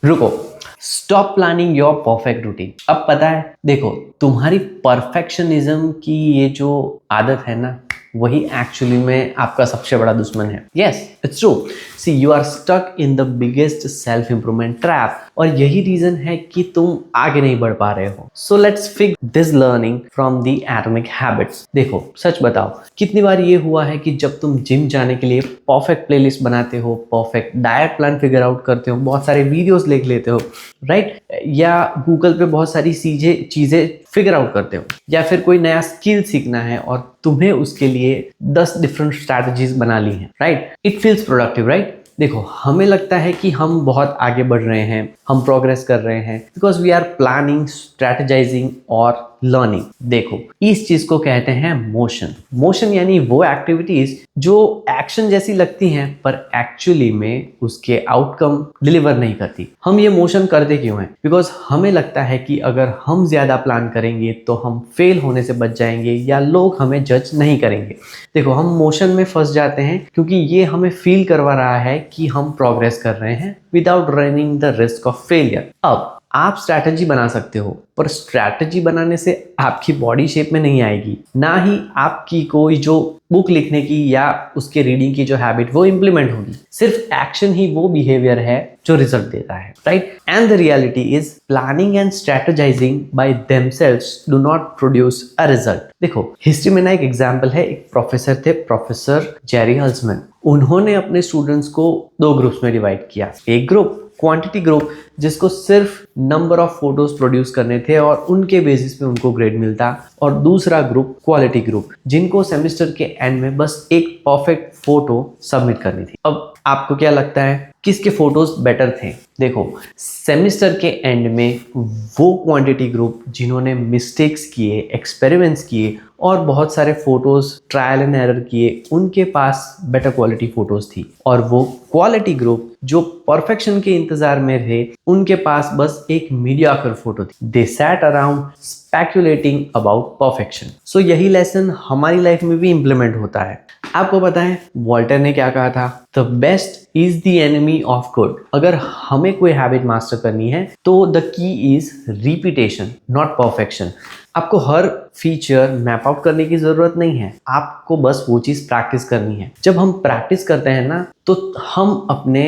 रुको, stop planning your perfect routine. अब पता है, देखो तुम्हारी परफेक्शनिज्म की ये जो आदत है ना, वही एक्चुअली में आपका सबसे बड़ा दुश्मन है। Yes, it's true. See, you are stuck in the biggest self improvement trap, और यही रीजन है कि तुम आगे नहीं बढ़ पा रहे हो। So let's fix this learning from the atomic habits. देखो, सच बताओ, कितनी बार ये हुआ है कि जब तुम जिम जाने के लिए परफेक्ट प्लेलिस्ट बनाते हो, perfect diet plan figure out करते हो, बहुत सारे वीडियोस देख लेते हो, राइट, या गूगल पे बहुत सारी चीजें फिगर आउट करते हो, या फिर कोई नया स्किल सीखना है और तुम्हें उसके लिए 10 डिफरेंट स्ट्रैटेजीज बना ली हैं, right. It feels productive, right. देखो, हमें लगता है कि हम बहुत आगे बढ़ रहे हैं, हम प्रोग्रेस कर रहे हैं, because we are planning, strategizing और लर्निंग। देखो, इस चीज को कहते हैं मोशन। मोशन यानी वो एक्टिविटीज जो एक्शन जैसी लगती हैं पर एक्चुअली में उसके आउटकम डिलीवर नहीं करती। हम ये मोशन करते क्यों हैं? बिकॉज हमें लगता है कि अगर हम ज्यादा प्लान करेंगे तो हम फेल होने से बच जाएंगे या लोग हमें जज नहीं करेंगे। देखो, हम मोशन में फंस जाते हैं क्योंकि ये हमें फील करवा रहा है कि हम प्रोग्रेस कर रहे हैं without running the risk of failure. अब आप स्ट्रैटेजी बना सकते हो, पर स्ट्रैटेजी बनाने से आपकी बॉडी शेप में नहीं आएगी, ना ही आपकी कोई जो बुक लिखने की या उसके रीडिंग की जो हैबिट वो इंप्लीमेंट होगी। सिर्फ एक्शन ही वो बिहेवियर है जो रिजल्ट देता है, right. And the reality is planning and strategising by themselves do not produce a result. देखो, हिस्ट्री में ना एक एग्जांपल है, एक प्रोफेसर थे, प्रोफेसर जेरी हल्समैन। उन्होंने अपने स्टूडेंट्स को 2 ग्रुप्स में डिवाइड किया। एक ग्रुप क्वांटिटी ग्रुप, जिसको सिर्फ नंबर ऑफ फोटोज प्रोड्यूस करने थे और उनके बेसिस पे उनको ग्रेड मिलता, और दूसरा ग्रुप क्वालिटी ग्रुप, जिनको सेमेस्टर के एंड में बस एक परफेक्ट फोटो सबमिट करनी थी। अब आपको क्या लगता है किसके फोटोज बेटर थे? देखो, सेमेस्टर के एंड में वो क्वांटिटी ग्रुप जिन्होंने मिस्टेक्स किए, एक्सपेरिमेंट्स किए और बहुत सारे फोटोज ट्रायल एंड एरर किए, उनके पास बेटर क्वालिटी फोटोज थी। और वो क्वालिटी ग्रुप जो परफेक्शन के इंतजार में थे, उनके पास बस एक मीडियोकर फोटो थी। दे set around speculating about perfection. सो यही लेसन हमारी लाइफ में भी इंप्लीमेंट होता है। आपको पता है वॉल्टर ने क्या कहा था? The best is the enemy of good. अगर हमें कोई हैबिट मास्टर करनी है तो the key is repetition, not perfection. आपको हर फीचर मैप आउट करने की जरूरत नहीं है, आपको बस वो चीज प्रैक्टिस करनी है। जब हम प्रैक्टिस करते हैं ना, तो हम अपने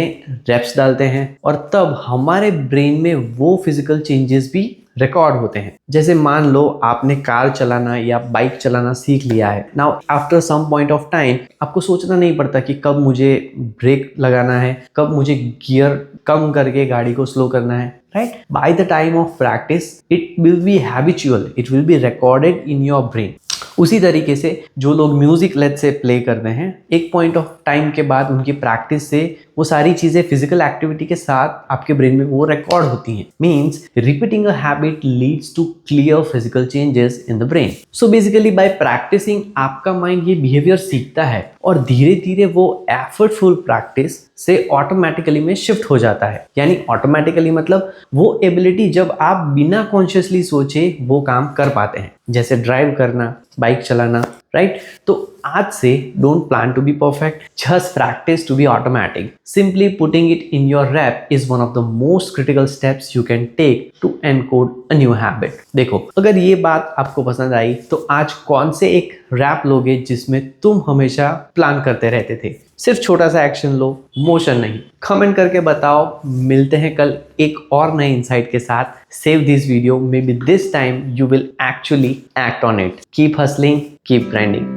रेप्स डालते हैं और तब हमारे ब्रेन में वो फिजिकल चेंजेस भी रिकॉर्ड होते हैं। जैसे मान लो आपने कार चलाना या बाइक चलाना सीख लिया है। Now after some point of time आपको सोचना नहीं पड़ता कि कब मुझे ब्रेक लगाना है, कब मुझे गियर कम करके गाड़ी को स्लो करना है, right? By the time of practice, it will be habitual. It will be recorded in your brain. उसी तरीके से जो लोग म्यूजिक लेट से प्ले करते हैं, एक पॉइंट ऑफ टाइम के बाद उनकी प्रैक्टिस से वो सारी चीजें फिजिकल एक्टिविटी के साथ आपके ब्रेन में वो रिकॉर्ड होती हैं। Means repeating a habit leads to clear physical changes in the brain. So basically by practicing आपका माइंड ये बिहेवियर सीखता है और धीरे धीरे वो एफर्टफुल प्रैक्टिस से ऑटोमेटिकली में शिफ्ट हो जाता है। यानी ऑटोमेटिकली मतलब वो एबिलिटी जब आप बिना कॉन्शियसली सोचे वो काम कर पाते हैं, जैसे ड्राइव करना, बाइक चलाना, राइट। तो आज से don't plan to be perfect, just practice to be automatic. Simply putting it in your wrap is one of the most critical steps you can take to encode a new habit. देखो, अगर ये बात आपको पसंद आई तो आज कौन से एक रैप लोगे जिसमें तुम हमेशा प्लान करते रहते थे? सिर्फ छोटा सा एक्शन लो, मोशन नहीं। कमेंट करके बताओ। मिलते हैं कल एक और नए इंसाइट के साथ। Save this video, may be this time you will actually act on it. Keep hustling, keep grinding.